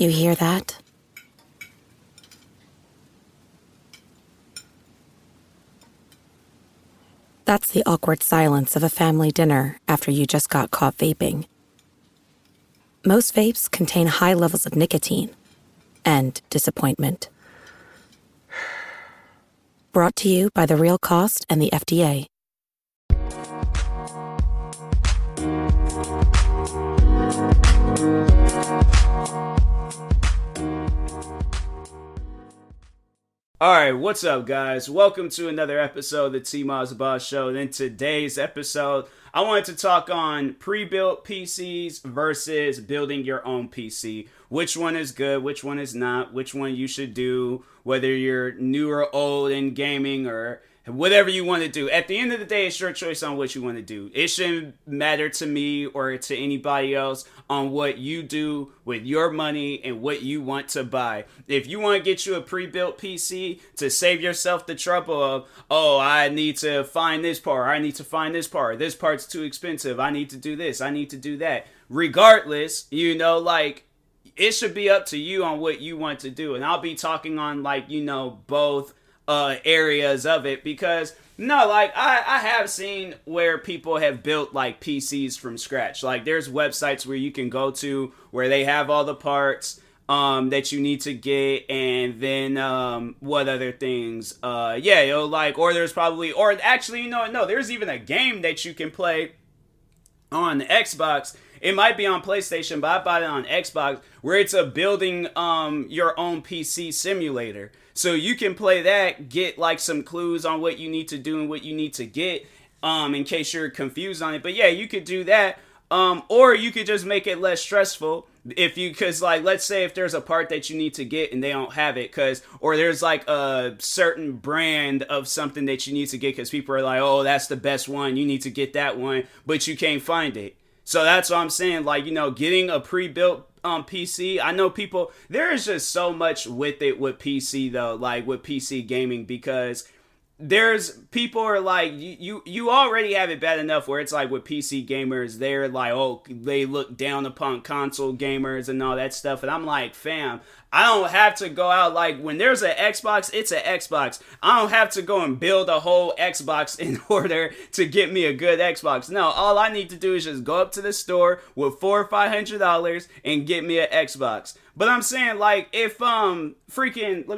You hear that? That's the awkward silence of a family dinner after you just got caught vaping. Most vapes contain high levels of nicotine and disappointment. Brought to you by The Real Cost and the FDA. Alright, what's up guys? Welcome to another episode of the TMossBoss Show. And in today's episode, I wanted to talk on pre-built PCs versus building your own PC. Which one is good, which one is not, which one you should do, whether you're new or old in gaming or whatever you want to do. At the end of the day, it's your choice on what you want to do. It shouldn't matter to me or to anybody else on what you do with your money and what you want to buy. If you want to get you a pre-built PC to save yourself the trouble of, oh, I need to find this part, I need to find this part, this part's too expensive, I need to do this, I need to do that. Regardless, it should be up to you on what you want to do. And I'll be talking on both areas of it, because I have seen where people have built like PCs from scratch. Like there's websites where you can go to where they have all the parts that you need to get, and then what other things or there's probably, or actually there's even a game that you can play on the Xbox. It might be on PlayStation, but I bought it on Xbox, where it's a building your own PC simulator. So you can play that, get like some clues on what you need to do and what you need to get in case you're confused on it. But yeah, you could do that. Or you could just make it less stressful because let's say if there's a part that you need to get and they don't have it, or there's like a certain brand of something that you need to get because people are like, oh, that's the best one, you need to get that one, but you can't find it. So that's what I'm saying, getting a pre-built PC. I know people, there is just so much with it with PC though, like with PC gaming, because there's people are like, you already have it bad enough where it's like with PC gamers, they're like, oh, they look down upon console gamers and all that stuff. And I'm like, fam, I don't have to go out, like when there's an Xbox, it's an Xbox. I don't have to go and build a whole Xbox in order to get me a good Xbox. No, all I need to do is just go up to the store with $400 or $500 and get me an Xbox. But I'm saying, like, if let me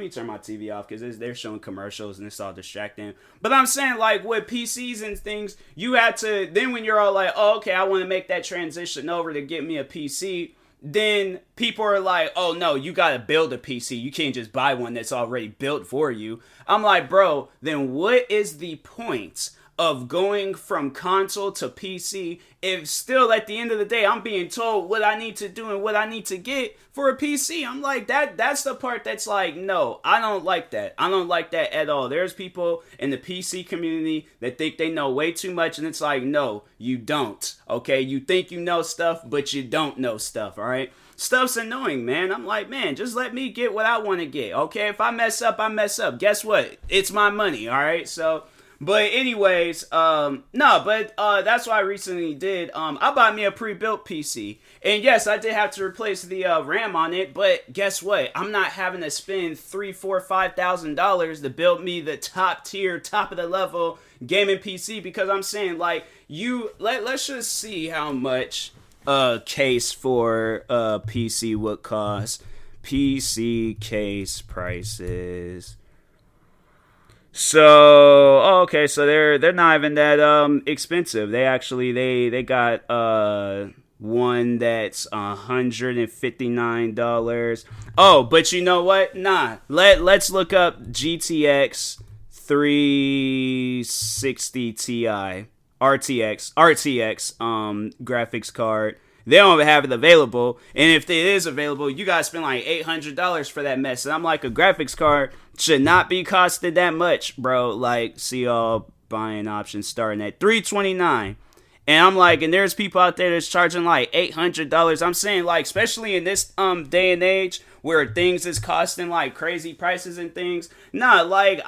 turn my TV off because they're showing commercials and it's all distracting. But I'm saying, like, with PCs and things, you have to, then when you're all like, oh, okay, I want to make that transition over to get me a PC, then people are like, oh no, you gotta build a PC. You can't just buy one that's already built for you. I'm like, bro, then what is the point of going from console to PC if still at the end of the day I'm being told what I need to do and what I need to get for a PC? I'm like, that's the part that's like, no, I don't like that. I don't like that at all. There's people in the PC community that think they know way too much, and it's like, no, you don't. Okay, you think you know stuff, but you don't know stuff, all right? Stuff's annoying, man. I'm like, man, just let me get what I want to get, okay? If I mess up, I mess up. Guess what? It's my money, all right? So, but anyways, that's what I recently did. I bought me a pre-built PC. And yes, I did have to replace the RAM on it, but guess what? I'm not having to spend $3,000, $4,000, $5,000 to build me the top tier, top of the level gaming PC, because I'm saying, like, let's just see how much a case for a PC would cost. PC case prices. So, okay, so they're not even that expensive. They actually they got one that's $159. Oh, but you know what? Nah. Let's look up GTX 360 Ti RTX graphics card. They don't have it available, and if it is available, you guys spend like $800 for that mess. And I'm like, a graphics card should not be costing that much, bro. Like, see all buying options starting at $329. And I'm like, and there's people out there that's charging like $800. I'm saying, like, especially in this day and age where things is costing like crazy prices and things. Nah, like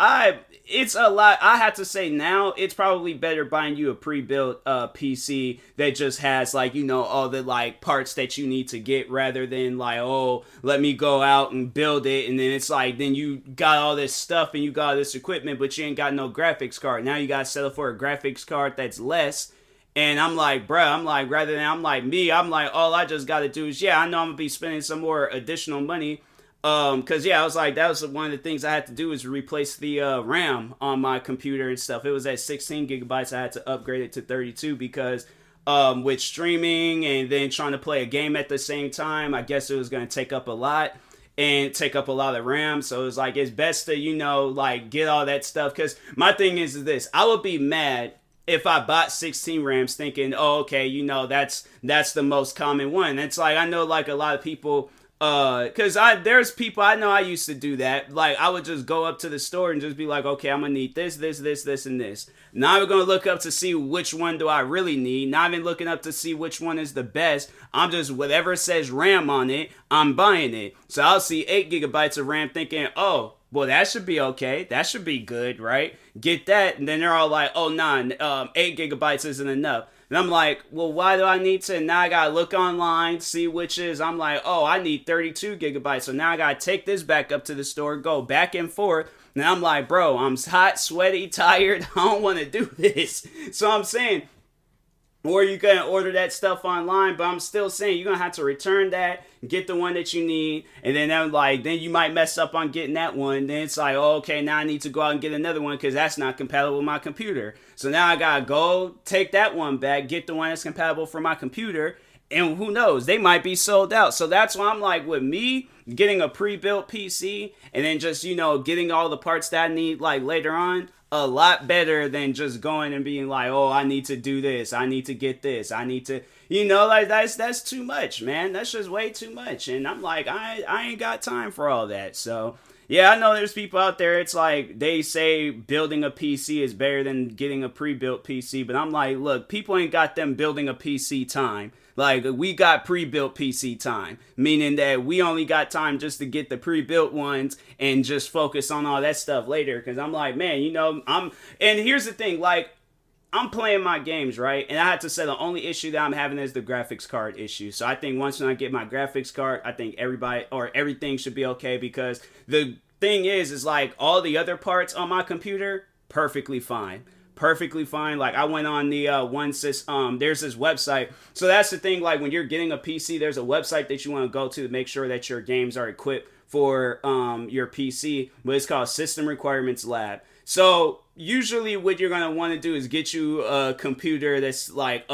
it's a lot. I have to say now, it's probably better buying you a pre-built PC that just has like, all the like parts that you need to get, rather than like, oh, let me go out and build it, and then it's like, then you got all this stuff and you got all this equipment, but you ain't got no graphics card. Now you gotta settle for a graphics card that's less. And I'm like, bruh, I'm like, all I just gotta do is, I know I'm gonna be spending some more additional money. Cause I was like, that was one of the things I had to do, is replace the RAM on my computer and stuff. It was at 16 gigabytes. I had to upgrade it to 32 because with streaming and then trying to play a game at the same time, I guess it was going to take up a lot of RAM. So it was like, it's best to, like get all that stuff. Cause my thing is this, I would be mad if I bought 16 RAMs thinking, oh, okay, that's the most common one. It's like, I know like a lot of people, cause there's people I know, I used to do that. Like, I would just go up to the store and just be like, okay, I'm gonna need this, and this. Now I'm gonna look up to see which one do I really need. Not even looking up to see which one is the best. I'm just, whatever says RAM on it, I'm buying it. So I'll see 8 gigabytes of RAM thinking, oh, well, that should be okay. That should be good, right? Get that. And then they're all like, oh, nah, 8 gigabytes isn't enough. And I'm like, well, why do I need to? Now I gotta look online, see which is. I'm like, oh, I need 32 gigabytes. So now I gotta take this back up to the store, go back and forth. And I'm like, bro, I'm hot, sweaty, tired. I don't want to do this. So I'm saying, or you can order that stuff online, but I'm still saying you're gonna have to return that, get the one that you need, and then then you might mess up on getting that one. Then it's like, oh, okay, now I need to go out and get another one because that's not compatible with my computer. So now I gotta go take that one back, get the one that's compatible for my computer, and who knows, they might be sold out. So that's why I'm like, with me getting a pre-built PC and then just getting all the parts that I need like later on, a lot better than just going and being like, oh, I need to do this, I need to get this, I need to, like that's too much, man. That's just way too much. And I'm like, I ain't got time for all that. So yeah, I know there's people out there, it's like they say building a PC is better than getting a pre-built PC, but I'm like, look, people ain't got them building a PC time. Like, we got pre-built PC time, meaning that we only got time just to get the pre-built ones and just focus on all that stuff later. Because I'm like, man, and here's the thing, like, I'm playing my games, right? And I have to say the only issue that I'm having is the graphics card issue. So I think once I get my graphics card, I think everything should be okay, because the thing is like, all the other parts on my computer, perfectly fine. Like, I went on the there's this website. So that's the thing, like, when you're getting a PC, there's a website that you want to go to make sure that your games are equipped for your PC, but it's called System Requirements Lab. So usually what you're going to want to do is get you a computer that's like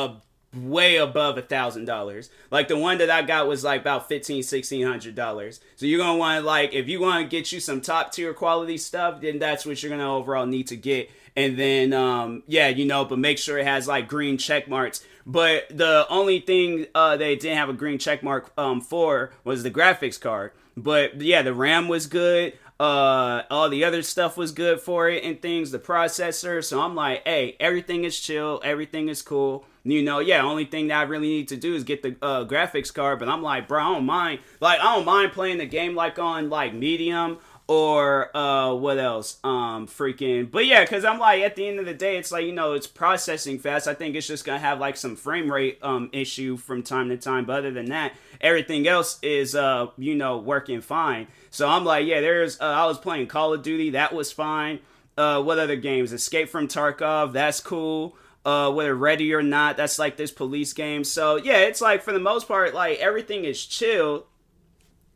way above $1,000. Like, the one that I got was like about $1,500-$1,600. So you're gonna want to, like, if you want to get you some top tier quality stuff, then that's what you're gonna overall need to get. And then but make sure it has like green check marks. But the only thing they didn't have a green check mark for was the graphics card. But yeah, the RAM was good. All the other stuff was good for it and things, the processor. So I'm like, hey, everything is chill, everything is cool. Only thing that I really need to do is get the graphics card. But I'm like, bro, I don't mind. Like, I don't mind playing the game like on like medium or what else? But yeah, because I'm like, at the end of the day, it's like, it's processing fast. I think it's just gonna have like some frame rate issue from time to time. But other than that, everything else is working fine. So I'm like, yeah, I was playing Call of Duty, that was fine. What other games? Escape from Tarkov, that's cool. Whether Ready or Not, that's like this police game. So yeah, it's like, for the most part, like, everything is chill.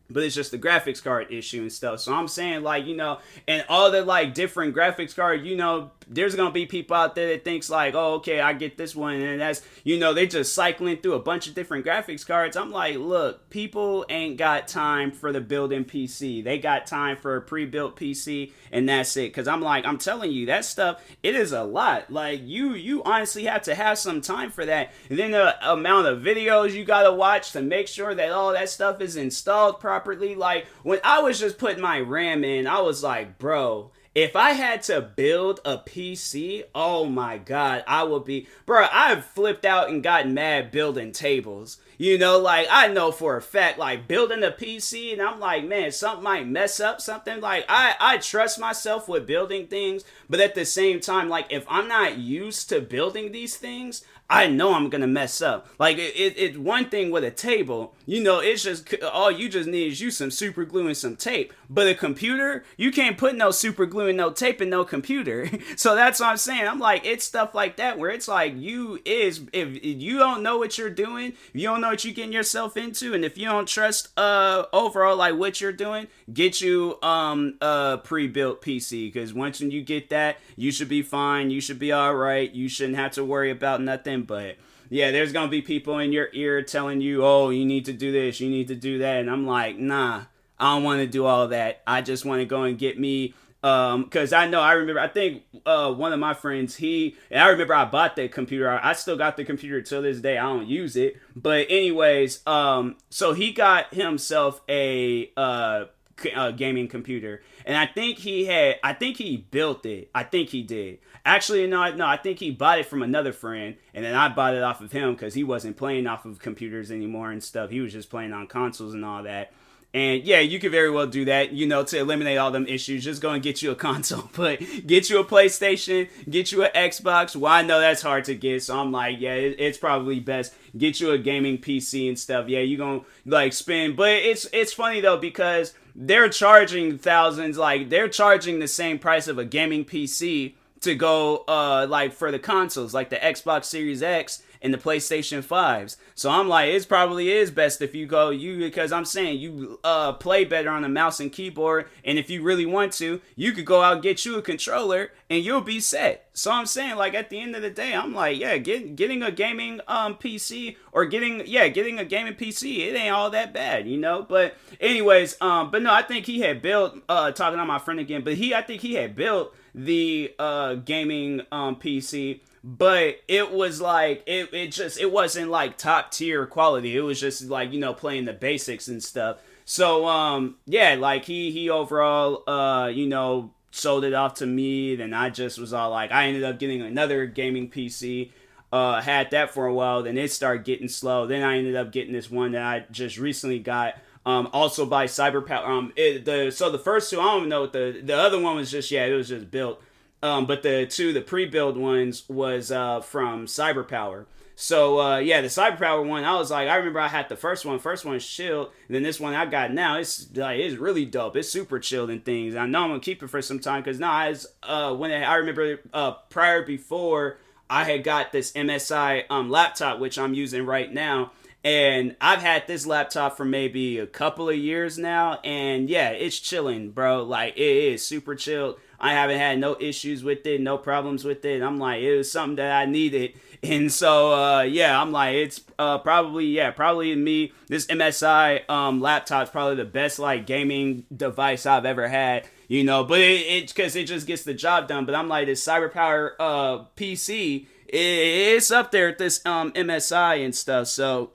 But it's just the graphics card issue and stuff. So I'm saying, like, and all the like different graphics cards, there's gonna be people out there that thinks like, oh, okay, I get this one, and that's, they just cycling through a bunch of different graphics cards. I'm like, look, people ain't got time for the built-in PC. They got time for a pre-built PC, and that's it. Because I'm telling you, that stuff, it is a lot. Like, you honestly have to have some time for that. And then the amount of videos you gotta watch to make sure that all that stuff is installed properly. Like, when I was just putting my RAM in, I was like, bro, if I had to build a PC, oh my god, I would be, bro. I've flipped out and gotten mad building tables. You know, like I know for a fact, like building a PC, and I'm like, man, something might mess up, something like I trust myself with building things, but at the same time, like if I'm not used to building these things, I know I'm gonna mess up. Like it's one thing with a table, you know, it's just all you just need is you some super glue and some tape. But a computer, you can't put no super glue and no tape in no computer. So that's what I'm saying. I'm like, it's stuff like that where it's like if you don't know what you're doing, if you don't know what you're getting yourself into, and if you don't trust overall like what you're doing, get you a pre-built PC, because once you get that, you should be fine. You should be all right. You shouldn't have to worry about nothing. But yeah, there's gonna be people in your ear telling you, oh, you need to do this, you need to do that, and I'm like, nah, I don't want to do all that. I just want to go and get me because I remember, I think one of my friends, and I remember I bought the computer. I still got the computer till this day. I don't use it, but anyways, so he got himself a gaming computer, and I think he built it. I think he did. Actually, no, I think he bought it from another friend, and then I bought it off of him because he wasn't playing off of computers anymore and stuff. He was just playing on consoles and all that. And yeah, you could very well do that, you know, to eliminate all them issues. Just go and get you a console, but get you a PlayStation, get you an Xbox. Well, I know that's hard to get, so I'm like, yeah, it's probably best. Get you a gaming PC and stuff. Yeah, you gonna like spend, but it's funny though, because they're charging thousands, like they're charging the same price of a gaming PC to go like for the consoles, like the Xbox Series X and the PlayStation 5s. So I'm like, it probably is best if you go, because I'm saying you play better on a mouse and keyboard, and if you really want to, you could go out and get you a controller and you'll be set. So I'm saying, like, at the end of the day, I'm like, yeah, getting a gaming PC, or getting a gaming PC, it ain't all that bad, you know. But anyways, but no, I think he had built talking on my friend again, but I think he had built the gaming PC, but it was like it wasn't like top tier quality. It was just like, you know, playing the basics and stuff. So yeah, like he overall you know, sold it off to me. Then I just was all like, I ended up getting another gaming PC. Had that for a while, then it started getting slow. Then I ended up getting this one that I just recently got. Also by CyberPower. So the first two, I don't even know what the other one was just, yeah, it was just built. But the pre-built ones was from CyberPower. So yeah, the CyberPower one, I was like, I remember I had the first one. First one's chilled, and then this one I got now, it's really dope. It's super chilled and things. I know I'm gonna keep it for some time, because now I remember before I had got this MSI laptop, which I'm using right now. And I've had this laptop for maybe a couple of years now, and yeah, it's chilling, bro. Like, it is super chilled. I haven't had no issues with it, no problems with it. I'm like, it was something that I needed. And so, yeah, I'm like, it's probably me. This MSI laptop's probably the best, like, gaming device I've ever had, you know, but it's because it just gets the job done. But I'm like, this CyberPower PC, it's up there at this MSI and stuff, so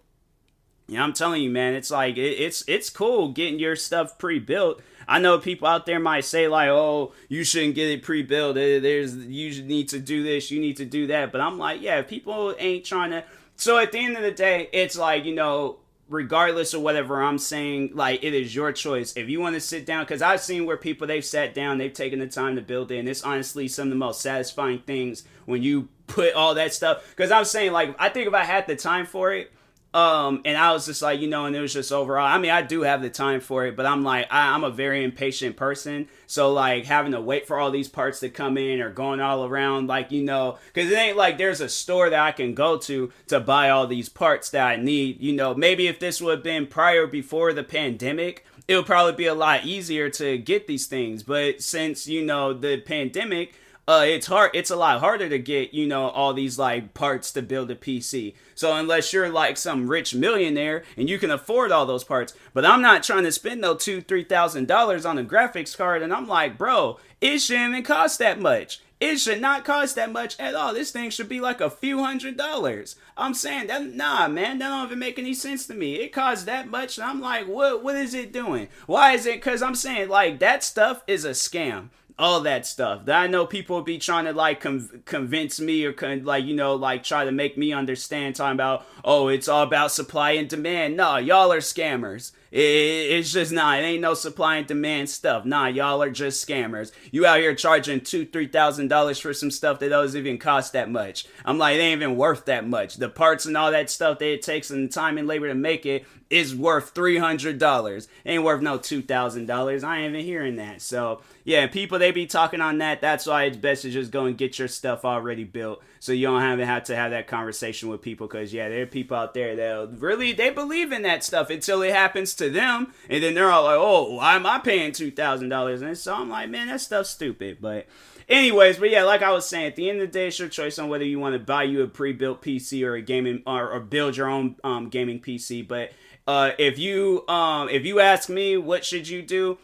yeah, I'm telling you, man, it's like, it's cool getting your stuff pre-built. I know people out there might say like, oh, you shouldn't get it pre-built. You need to do this, you need to do that. But I'm like, yeah, people ain't trying to. So at the end of the day, it's like, you know, regardless of whatever I'm saying, like, it is your choice. If you want to sit down, because I've seen where people, they've sat down, they've taken the time to build it, and it's honestly some of the most satisfying things when you put all that stuff. Because I'm saying, like, I think if I had the time for it, and I was just like, you know, and it was just overall, I mean, I do have the time for it, but I'm like, I'm a very impatient person. So like having to wait for all these parts to come in or going all around, like, you know, because it ain't like there's a store that I can go to buy all these parts that I need. You know, maybe if this would have been before the pandemic, it would probably be a lot easier to get these things. But since, you know, the pandemic, it's a lot harder to get, you know, all these like parts to build a PC. So unless you're like some rich millionaire and you can afford all those parts, but I'm not trying to spend no $2,000-$3,000 on a graphics card. And I'm like, bro, it shouldn't even cost that much. It should not cost that much at all. This thing should be like a few $100s. I'm saying that, nah, man, that don't even make any sense to me. It costs that much, and I'm like, what is it doing? Why is it? Because I'm saying, like, that stuff is a scam. all that stuff. That I know people be trying to like convince me or like try to make me understand, talking about, oh, it's all about supply and demand. No, y'all are scammers. It's just not. It ain't no supply and demand stuff. Nah, y'all are just scammers. You out here charging $2,000-$3,000 for some stuff that doesn't even cost that much. I'm like, it ain't even worth that much. The parts and all that stuff that it takes and the time and labor to make it is worth $300. Ain't worth no $2,000. I ain't even hearing that. So yeah, people, they be talking on that. That's why it's best to just go and get your stuff already built, so you don't have to have that conversation with people. Because yeah, there are people out there that really, they believe in that stuff until it happens to them, and then they're all like, oh, why am I paying $2,000? And so I'm like, man, that stuff's stupid. But anyways, but yeah, like I was saying, at the end of the day, it's your choice on whether you want to buy you a pre-built PC or a gaming or build your own gaming PC. But if you ask me, what should you do?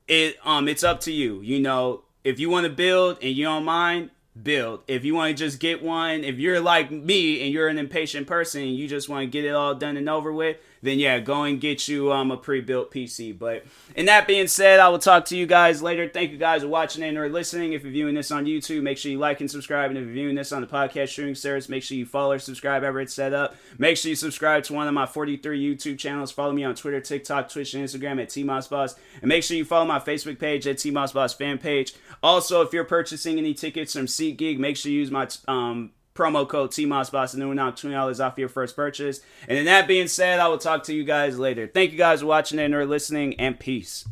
It's up to you. You know, if you want to build and you don't mind, build. If you want to just get one, if you're like me and you're an impatient person and you just want to get it all done and over with, then yeah, go and get you a pre-built PC. But and that being said, I will talk to you guys later. Thank you guys for watching and or listening. If you're viewing this on YouTube, make sure you like and subscribe. And if you're viewing this on the podcast streaming service, make sure you follow or subscribe ever it's set up. Make sure you subscribe to one of my 43 YouTube channels. Follow me on Twitter, TikTok, Twitch, and Instagram at TMossBoss. And make sure you follow my Facebook page at TMossBoss fan page. Also, if you're purchasing any tickets from SeatGeek, make sure you use my promo code TMossBoss and then now $20 off your first purchase. And then that being said, I will talk to you guys later. Thank you guys for watching and or listening, and peace.